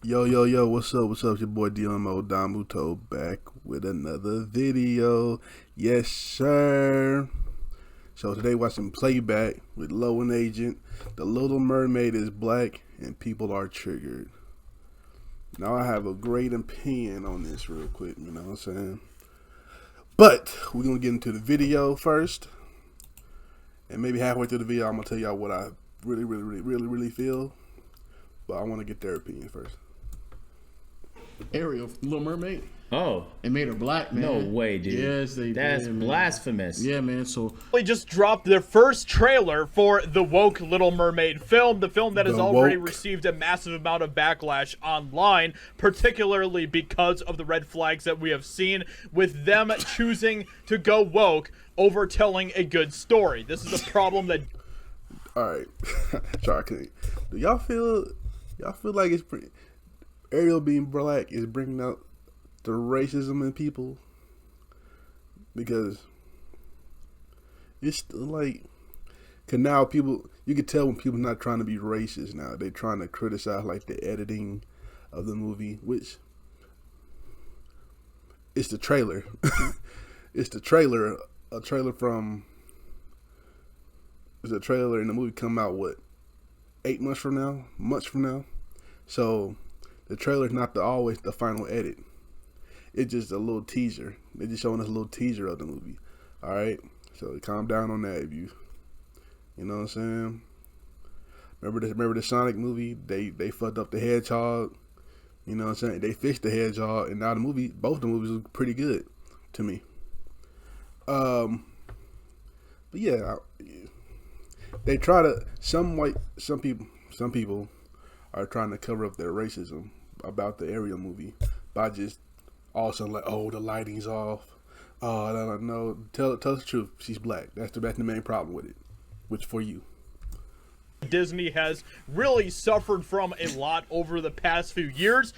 Yo, what's up? What's up? Your boy Domuto back with another video. Yes, sir. So today watching Playback with Low and Agent. The Little Mermaid is black and people are triggered. Now I have a great opinion on this real quick, you know what I'm saying? But we're going to get into the video first. And maybe halfway through the video I'm going to tell y'all what I really feel. But I want to get their opinion first. Ariel, Little Mermaid. Oh. It made her black, man. No way, dude. Yes, they That's did, man. blasphemous. Yeah, man. So They just dropped their first trailer for the woke Little Mermaid film, the film that has already received a massive amount of backlash online, particularly because of the red flags that we have seen with them choosing to go woke over telling a good story. This is a problem that... Alright. Sorry, do y'all feel like it's pretty... Ariel being black is bringing out the racism in people? Because it's like, cause now people, you can tell when people not trying to be racist now. They're trying to criticize like the editing of the movie, which it's the trailer. It's the trailer, a trailer from, it's a trailer and the movie come out, what, 8 months from now? Months from now? So the trailer is not always the final edit. It's just a little teaser. They're just showing us a little teaser of the movie. All right, so calm down on that. If you know what I'm saying. Remember the Sonic movie? They fucked up the hedgehog. You know what I'm saying? They fixed the hedgehog, and now the movie, both the movies, look pretty good to me. But yeah, they try to some people are trying to cover up their racism about the Ariel movie by just also like, oh, the lighting's off. Oh, no, tell the truth. She's black. That's the main problem with it. Which for you. Disney has really suffered from a lot over the past few years.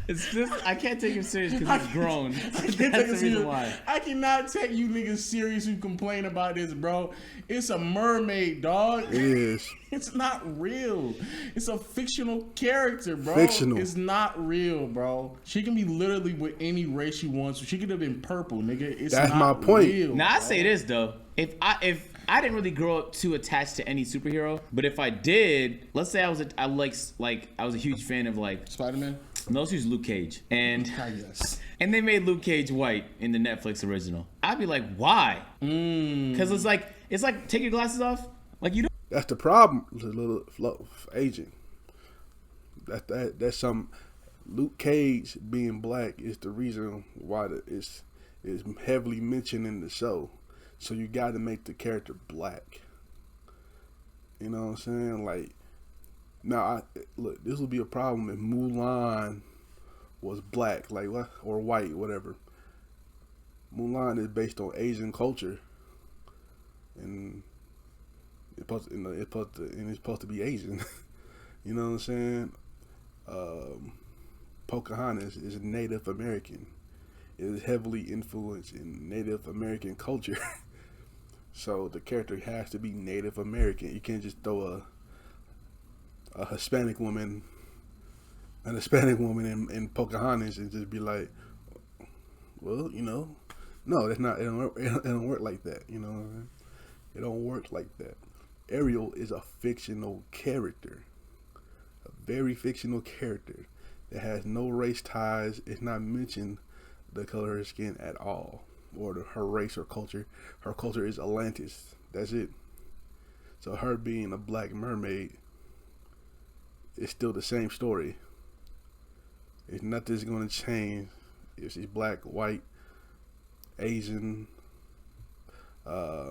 It's just, I can't take him serious because he's grown. That's the reason why. I cannot take you niggas serious who complain about this, bro. It's a mermaid, dog. It is. It's not real. It's a fictional character, bro. Fictional. It's not real, bro. She can be literally with any race she wants. She could have been purple, nigga. That's my point. Real, Now, I bro. say this, though. If I didn't really grow up too attached to any superhero, but if I did, let's say I was a huge fan of like Spider-Man. No, she was Luke Cage, and Yes. and they made Luke Cage white in the Netflix original. I'd be like, why? Because it's like take your glasses off, like you don't. That's the problem, little agent. That's some. Luke Cage being black is the reason why it's heavily mentioned in the show. So you got to make the character black. You know what I'm saying? Like, now, look, this would be a problem if Mulan was black, like what, or white, whatever. Mulan is based on Asian culture, and it's supposed to be Asian. You know what I'm saying? Pocahontas is Native American. It is heavily influenced in Native American culture. So the character has to be Native American. You can't just throw a Hispanic woman in Pocahontas and just be like, well, you know, no, that's not. It don't work like that. You know what I mean? It don't work like that. Ariel is a fictional character, a very fictional character that has no race ties. It's not mentioned the color of her skin at all, or her race or culture. Her culture is Atlantis. That's it. So her being a black mermaid is still the same story. It's nothing's going to change if she's black, white, Asian,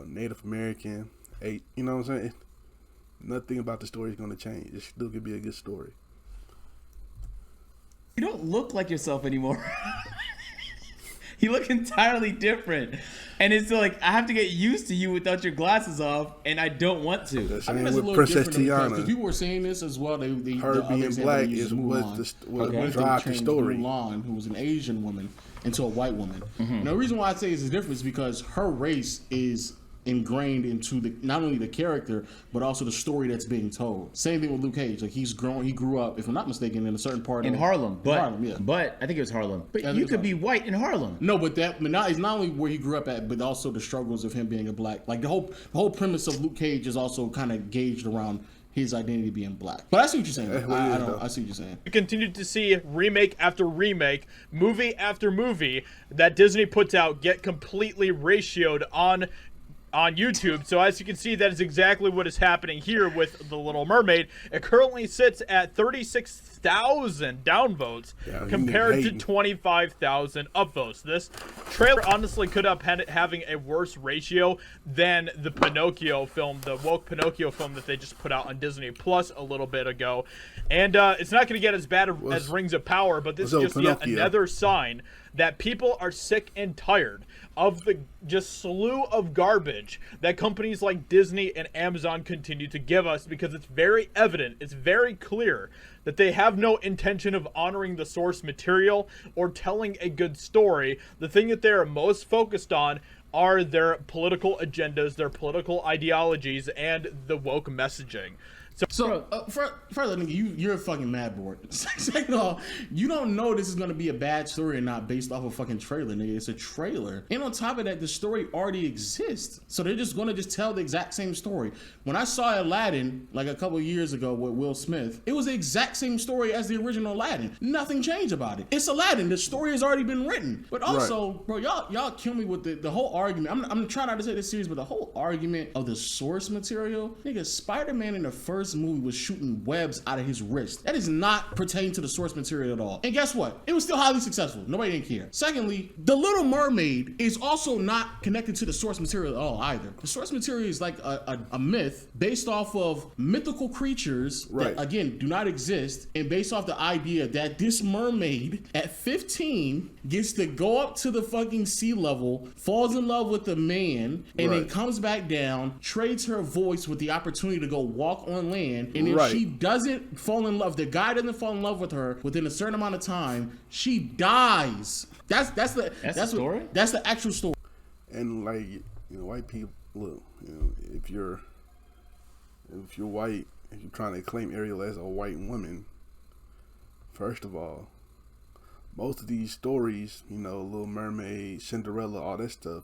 Native American. You know what I'm saying? Nothing about the story is going to change. It still could be a good story. You don't look like yourself anymore. You look entirely different, and it's like I have to get used to you without your glasses off, and I don't want to. The I same think that's a with little Princess different because Tiana. people were saying this as well. Her the being other black example is what Mulan. drives the Changed story. Mulan, who was an Asian woman, into a white woman. And the reason why I say it's different is because her race is ingrained into not only the character but also the story that's being told. Same thing with Luke Cage. Like he grew up, if I'm not mistaken, in a certain part in of Harlem. But Harlem, yeah. But I think it was Harlem. But I you think could so. be white in Harlem. No, but it's not only where he grew up at, but also the struggles of him being a black. Like the whole premise of Luke Cage is also kind of gauged around his identity being black. But I see what you're saying. I see what you're saying. We continue to see remake after remake, movie after movie that Disney puts out get completely ratioed on YouTube. So as you can see, that is exactly what is happening here with The Little Mermaid. It currently sits at 36,000 downvotes compared to 25,000 upvotes. This trailer honestly could have had it having a worse ratio than the Pinocchio film, the woke Pinocchio film that they just put out on Disney Plus a little bit ago. And it's not going to get as bad as Rings of Power, but this is just yet another sign that people are sick and tired of the just slew of garbage that companies like Disney and Amazon continue to give us, because it's very evident, it's very clear that they have no intention of honoring the source material or telling a good story. The thing that they are most focused on are their political agendas, their political ideologies, and the woke messaging. So, further, nigga, you're a fucking mad board. Second of all, you don't know this is gonna be a bad story or not based off a fucking trailer, nigga. It's a trailer, and on top of that, the story already exists. So they're just gonna tell the exact same story. When I saw Aladdin like a couple of years ago with Will Smith, it was the exact same story as the original Aladdin. Nothing changed about it. It's Aladdin. The story has already been written. But also, bro, y'all kill me with the whole argument. I'm trying not to say this serious, but the whole argument of the source material, nigga. Spider-Man in the first movie was shooting webs out of his wrist. That is not pertaining to the source material at all. And guess what? It was still highly successful. Nobody didn't care. Secondly, The Little Mermaid is also not connected to the source material at all either. The source material is like a myth based off of mythical creatures that, again, do not exist, and based off the idea that this mermaid at 15 gets to go up to the fucking sea level, falls in love with a man, and then comes back down, trades her voice with the opportunity to go walk on land. And if she doesn't fall in love, the guy doesn't fall in love with her within a certain amount of time, she dies. That's the story. That's the actual story. And like, white people, look, if you're white, if you're trying to claim Ariel as a white woman, first of all, most of these stories, Little Mermaid, Cinderella, all that stuff,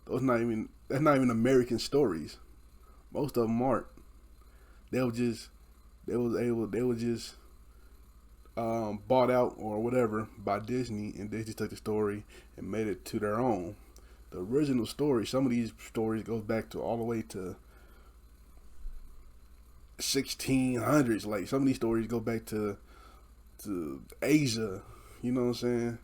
that's not even American stories. Most of them aren't. They were just bought out or whatever by Disney, and they just took the story and made it to their own. The original story, some of these stories goes back to all the way to 1600s. Like some of these stories go back to Asia, you know what I'm saying,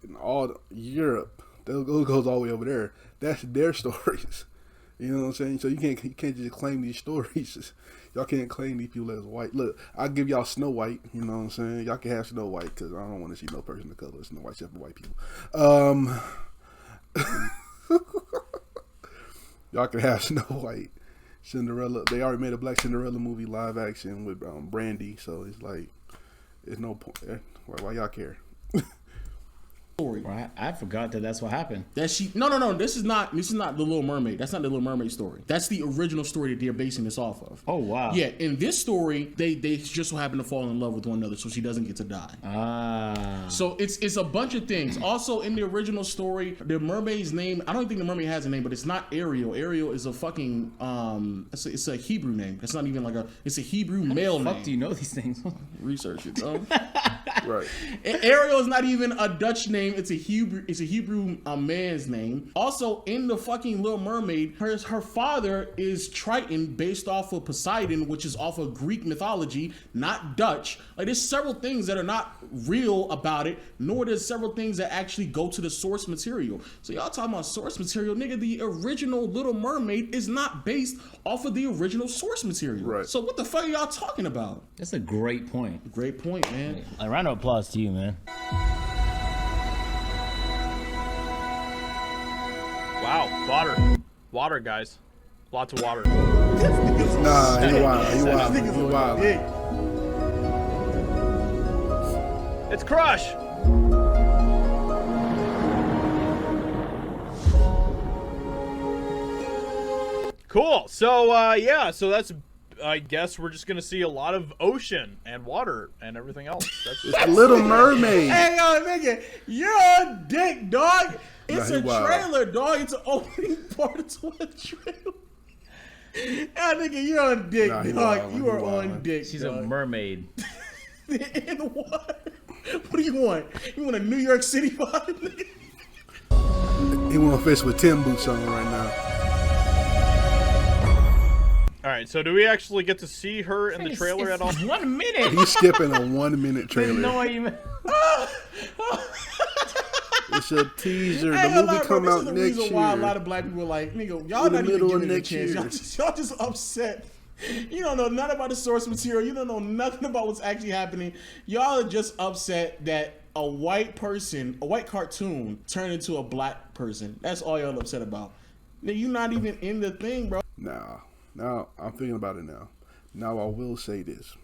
and all Europe. That goes all the way over there. That's their stories. You know what I'm saying? So you can't just claim these stories. Y'all can't claim these people as white. Look, I'll give y'all Snow White. You know what I'm saying? Y'all can have Snow White because I don't want to see no person of color. Snow White except for white people. Y'all can have Snow White. Cinderella. They already made a Black Cinderella movie live action with Brandy. So it's like, there's no point. Why y'all care? Story. Well, I forgot that's what happened. No. This is not The Little Mermaid. That's not the Little Mermaid story. That's the original story that they're basing this off of. Oh wow. Yeah. In this story, they just so happen to fall in love with one another, so she doesn't get to die. So it's a bunch of things. Also, in the original story, the mermaid's name, I don't think the mermaid has a name, but it's not Ariel. Ariel is a fucking it's a Hebrew name. It's not even it's a Hebrew male name. How the fuck do you know these things? Research it. Right. Ariel is not even a Dutch name. It's a Hebrew man's name. Also, in the fucking Little Mermaid, her father is Triton, based off of Poseidon, which is off of Greek mythology, not Dutch. Like, there's several things that are not real about it, nor there's several things that actually go to the source material. So y'all talking about source material, nigga? The original Little Mermaid is not based off of the original source material. Right. So what the fuck are y'all talking about? That's a great point. Great point, man. A round of applause to you, man. Wow, water, guys, lots of water. Nah, you wild. It's Crush. Cool. So yeah, so that's. I guess we're just gonna see a lot of ocean and water and everything else. It's Little Mermaid. Hey, yo, nigga, you're a dick, dog. It's a wild. trailer, dog. It's an opening part to a trailer. Yeah, nigga, you're on dick, Nah, he dog. wildin', You he are on wildin'. dick. She's dog. a mermaid. In the water. What do you want? You want a New York City vibe, nigga? He want to fish with Tim boots on right now. All right. So do we actually get to see her in the trailer at all? 1 minute. He's skipping a 1 minute trailer. No even. It's a teaser. Hey, The movie bro, come this out is the next reason why a lot year. of black people are like, nigga, y'all In the not even middle of giving it a next chance. year. Y'all just upset. You don't know nothing about the source material. You don't know nothing about what's actually happening. Y'all are just upset that a white person, a white cartoon, turned into a black person. That's all y'all upset about. Nigga, you not even in the thing, bro. Now I'm thinking about it now. Now I will say this.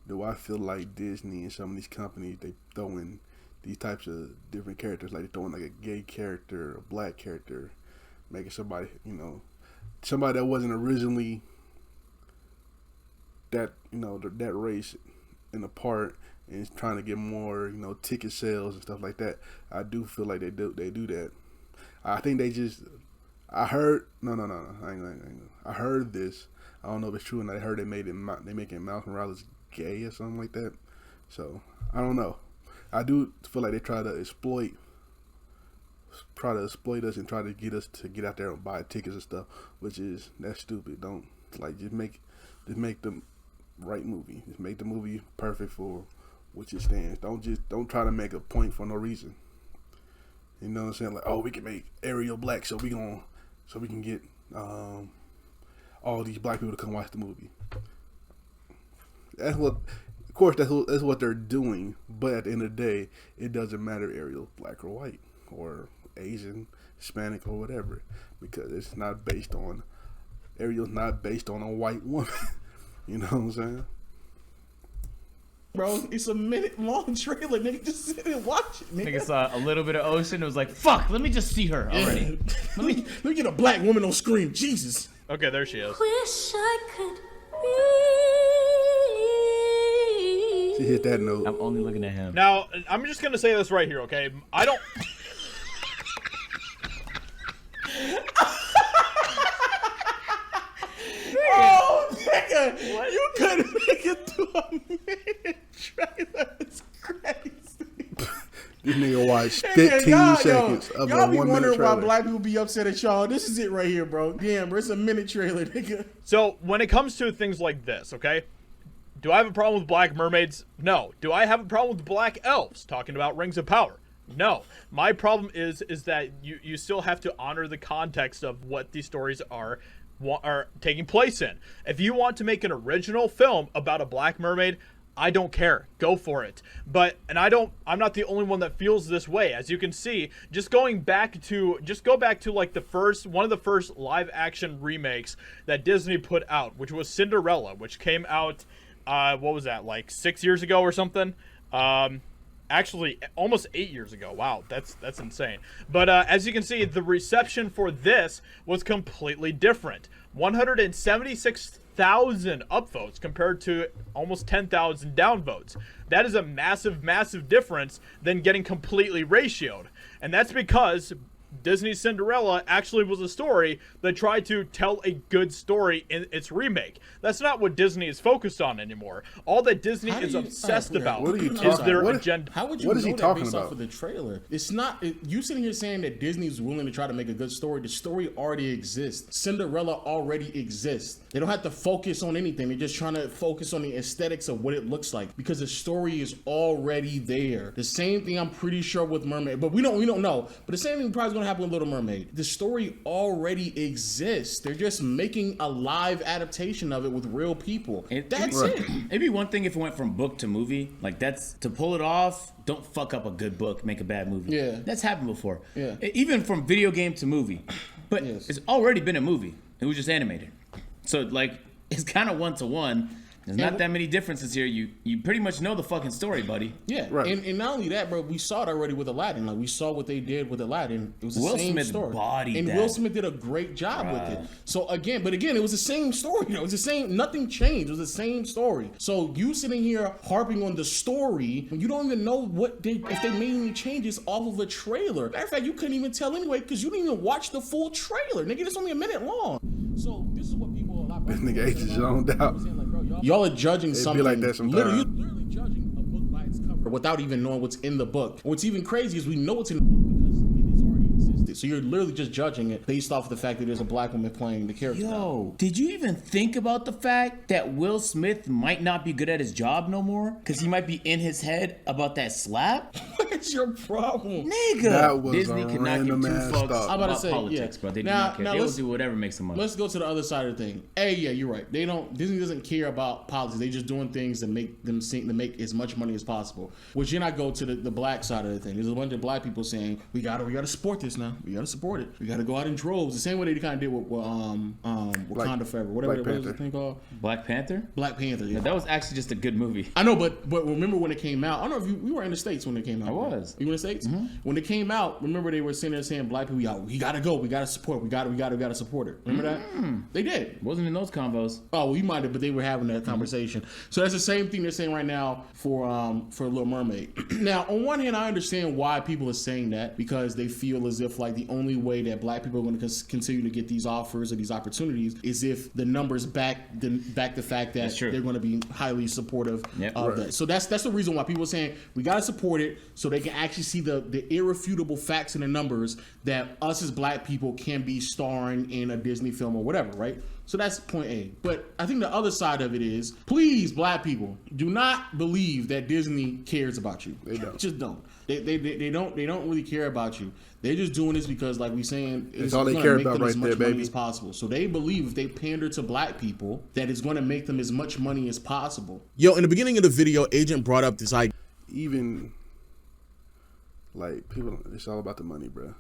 Do I feel like Disney and some of these companies, they throw in these types of different characters, like they throw in like a gay character, a black character, making somebody, somebody that wasn't originally that, that race in a part, and it's trying to get more, ticket sales and stuff like that. I do feel like they do that. I think they just, I heard, no, I ain't. I heard this. I don't know if it's true or not. I heard they making Miles Morales gay or something like that. So I don't know. I do feel like they try to exploit us and try to get us to get out there and buy tickets and stuff, that's stupid. Don't just make the right movie. Just make the movie perfect for which it stands. Don't try to make a point for no reason. You know what I'm saying? Like, oh, we can make Ariel black, so we can get all these black people to come watch the movie. That's what they're doing. But at the end of the day, it doesn't matter Ariel's black or white or Asian, Hispanic or whatever, because it's not based on Ariel's not based on a white woman. You know what I'm saying? Bro, it's a minute-long trailer, nigga. Just sit and watch it, nigga. Nigga saw a little bit of ocean. It was like, fuck, let me just see her already. Let me get a black woman on screen. Jesus. Okay, there she is. Wish I could be. She hit that note. I'm only looking at him. Now, I'm just gonna say this right here, okay? I don't. Oh, nigga. You couldn't make it through a minute trailer. It's crazy. This nigga watched Nigga, 15 seconds of y'all a be 1 minute wondering why trailer. black people be upset at y'all. This is it right here, bro. Damn, bro. It's a minute trailer, nigga. So when it comes to things like this, okay? Do I have a problem with black mermaids? No. Do I have a problem with black elves? Talking about Rings of Power? No. My problem is that you still have to honor the context of what these stories are taking place in. If you want to make an original film about a black mermaid, I don't care. Go for it. I'm not the only one that feels this way. As you can see, just go back to like one of the first live action remakes that Disney put out, which was Cinderella, which came out what was that, like 6 years ago or something? Actually almost 8 years ago. Wow, that's insane. But as you can see, the reception for this was completely different. 176,000 upvotes compared to almost 10,000 downvotes. That is a massive difference than getting completely ratioed. And that's because Disney's Cinderella actually was a story that tried to tell a good story in its remake. That's not what Disney is focused on anymore. All that Disney is obsessed about What are you is their talking- agenda. How would you What is know he that talking based about? off of the trailer? It's not. You sitting here saying that Disney's willing to try to make a good story. The story already exists. Cinderella already exists. They don't have to focus on anything. They're just trying to focus on the aesthetics of what it looks like because the story is already there. The same thing I'm pretty sure with Mermaid, but we don't know. But the same thing probably is going to happen with Little Mermaid. The story already exists. They're just making a live adaptation of it with real people. That's it. It'd be one thing if it went from book to movie. Like, that's to pull it off. Don't fuck up a good book, make a bad movie. Yeah. That's happened before. Yeah. Even from video game to movie. But Yes. it's already been a movie. It was just animated. So, like, it's kind of one-to-one. There's not that many differences here. You pretty much know the fucking story, buddy. Yeah, right. And not only that, bro, we saw it already with Aladdin. Like we saw what they did with Aladdin. It was the Will same Smith story. bodied and that. Will Smith did a great job with it. So again, it was the same story. It was the same. Nothing changed. It was the same story. So you sitting here harping on the story, when you don't even know if they made any changes off of a trailer. Matter of fact, you couldn't even tell anyway because you didn't even watch the full trailer. Nigga, it's only a minute long. So this is what people a lot. This nigga H is zoned out. Y'all are judging something. Be like that sometimes. You're literally judging a book by its cover without even knowing what's in the book. What's even crazy is we know what's in the book because it has already existed. So you're literally just judging it based off of the fact that there's a black woman playing the character. Yo, did you even think about the fact that Will Smith might not be good at his job no more? Because he might be in his head about that slap? What's your problem? Nigga, That was Disney a could not give two random ass fucks thought. I'm about to about say, politics, yeah. bro. They do Now- not care. now They will let's- do whatever makes them money. Let's go to the other side of the thing. Yeah, you're right. Disney doesn't care about politics. They just doing things to make them to make as much money as possible. Which then I go to the black side of the thing. There's a bunch of black people saying we gotta support this now. We gotta support it. We gotta go out in droves. The same way they kind of did with Wakanda Forever. Whatever Black what was the thing called? Black Panther? Black Panther. Yeah. That was actually just a good movie. I know, but remember when it came out? I don't know if you were in the States when it came out. I was. You were in the States? Mm-hmm. When it came out, remember they were sitting there saying black people, we gotta go, we gotta support, we gotta support it. Remember that? They did. Wasn't in those combos. Oh, well, you might have, but they were having that conversation. So that's the same thing they're saying right now for Little Mermaid. Now, on one hand, I understand why people are saying that because they feel as if like the only way that black people are going to continue to get these offers or these opportunities is if the numbers back the fact that they're going to be highly supportive of that. So that's the reason why people are saying we got to support it so they can actually see the irrefutable facts and the numbers that us as black people can be starring in a Disney film or whatever, right? So that's point A. But I think the other side of it is, please, black people, do not believe that Disney cares about you. They don't. Just don't. They don't really care about you. They're just doing this because, like we saying, it's all they gonna care make about them right as much there, money baby. as possible. So they believe if they pander to black people, that it's going to make them as much money as possible. Yo, in the beginning of the video, Agent brought up this idea. Even like people, it's all about the money, bro.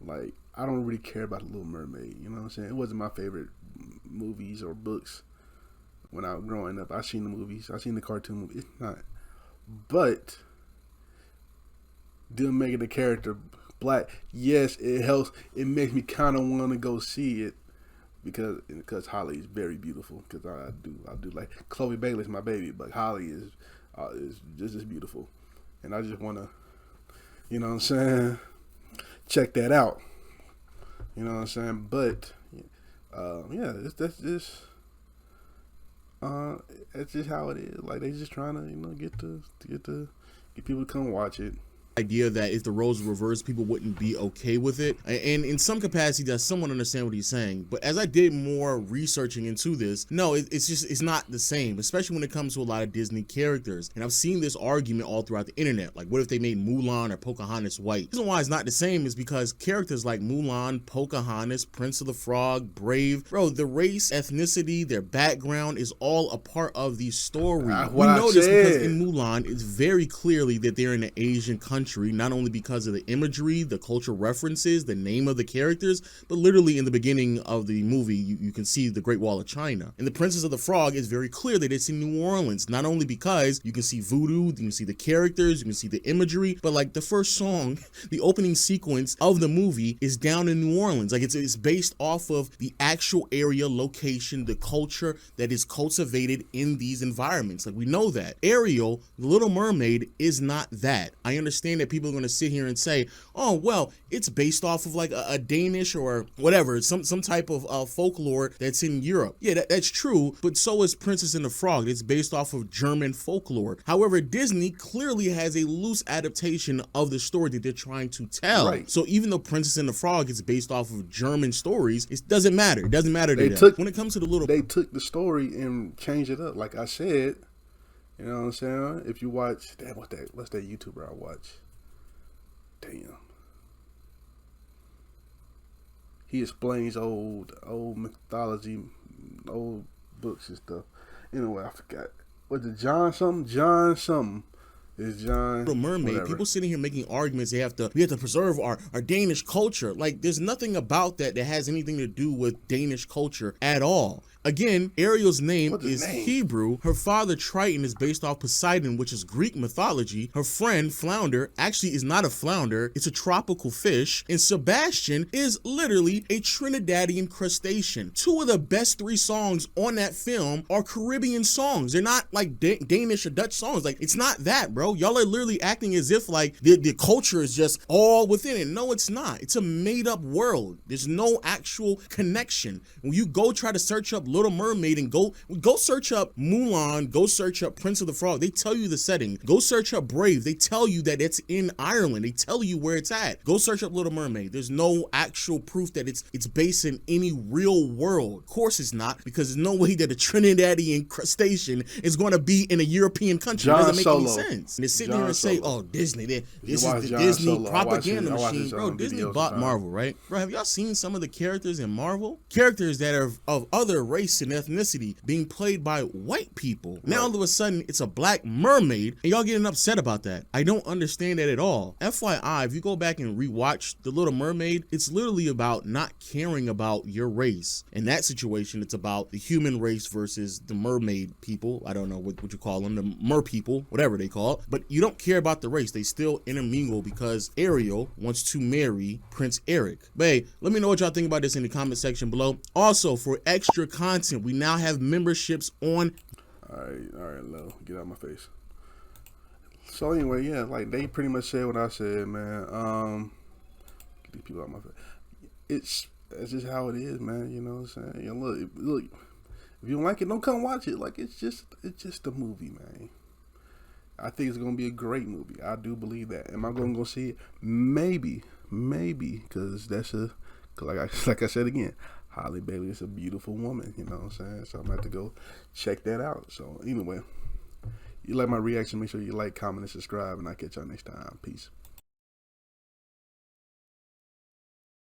Like I don't really care about the Little Mermaid. You know what I'm saying? It wasn't my favorite movies or books when I was growing up. I seen the movies. I seen the cartoon movie. It's not, but them making the character black, yes, it helps. It makes me kind of want to go see it because Holly is very beautiful. Because I do like Chloe Bailey's my baby, but Holly is just as beautiful, and I just want to, you know what I'm saying, check that out. You know what I'm saying? But yeah, that's just how it is. Like they just trying to get people to come watch it. Idea that if the roles were reversed, people wouldn't be okay with it, and in some capacity does someone understand what he's saying. But as I did more researching into this, no, it's not the same, especially when it comes to a lot of Disney characters. And I've seen this argument all throughout the internet, like what if they made Mulan or Pocahontas white? The reason why it's not the same is because characters like Mulan, Pocahontas, Prince of the Frog, Brave, bro, the race, ethnicity, their background is all a part of the story. We know this because in Mulan it's very clearly that they're in an Asian country, not only because of the imagery, the cultural references, the name of the characters, but literally in the beginning of the movie, you can see the Great Wall of China. And the Princess of the Frog is very clear that it's in New Orleans, not only because you can see voodoo, you can see the characters, you can see the imagery, but like the first song, the opening sequence of the movie is down in New Orleans. Like it's based off of the actual area, location, the culture that is cultivated in these environments. Like we know that. Ariel, the Little Mermaid, is not that. I understand that people are going to sit here and say, oh, well, it's based off of like a Danish or whatever, some type of folklore that's in Europe. Yeah, that's true, but so is Princess and the Frog. It's based off of German folklore. However, Disney clearly has a loose adaptation of the story that they're trying to tell. Right. So even though Princess and the Frog is based off of German stories, it doesn't matter. It doesn't matter to them. When it comes to the little... They took the story and changed it up. Like I said, you know what I'm saying? If you watch... What's that YouTuber I watch? Damn. He explains old mythology, old books and stuff. Anyway, I forgot. Was it John something? It's John. Little Mermaid, whatever. people sitting here making arguments. We have to preserve our Danish culture. Like, there's nothing about that has anything to do with Danish culture at all. Again, Ariel's name is Hebrew. Her father, Triton, is based off Poseidon, which is Greek mythology. Her friend, Flounder, actually is not a flounder. It's a tropical fish. And Sebastian is literally a Trinidadian crustacean. 2 of the best 3 songs on that film are Caribbean songs. They're not like Danish or Dutch songs. Like, it's not that, bro. Y'all are literally acting as if like the culture is just all within it. No, it's not. It's a made-up world. There's no actual connection. When you go try to search up Little Mermaid and go search up Mulan, go search up Prince of the Frog, they tell you the setting. Go search up Brave, they tell you that it's in Ireland. They tell you where it's at. Go search up Little Mermaid. There's no actual proof that it's based in any real world. Of course it's not, because there's no way that a Trinidadian crustacean is going to be in a European country. It doesn't make any sense. And they sit here and say, oh, Disney, this is the Disney propaganda machine. Bro, Disney bought Marvel, right? Bro, have y'all seen some of the characters in Marvel? Characters that are of other race and ethnicity being played by white people. Now all of a sudden it's a black mermaid and y'all getting upset about that. I don't understand that at all. FYI, if you go back and rewatch The Little Mermaid, it's literally about not caring about your race. In that situation, it's about the human race versus the mermaid people. I don't know what you call them, the mer people, whatever they call it. But you don't care about the race. They still intermingle because Ariel wants to marry Prince Eric. But hey, let me know what y'all think about this in the comment section below. Also, for extra content, we now have memberships on. All right, Lo, get out of my face. So anyway, yeah, like they pretty much said what I said, man. Get these people out of my face. That's just how it is, man. You know what I'm saying? You know, look. If you don't like it, don't come watch it. Like it's just a movie, man. I think it's gonna be a great movie. I do believe that. Am I gonna go see it? Maybe, because like I said again, Holly Bailey is a beautiful woman, you know what I'm saying? So I'm going to have to go check that out. So anyway, you like my reaction, make sure you like, comment, and subscribe, and I'll catch y'all next time. Peace.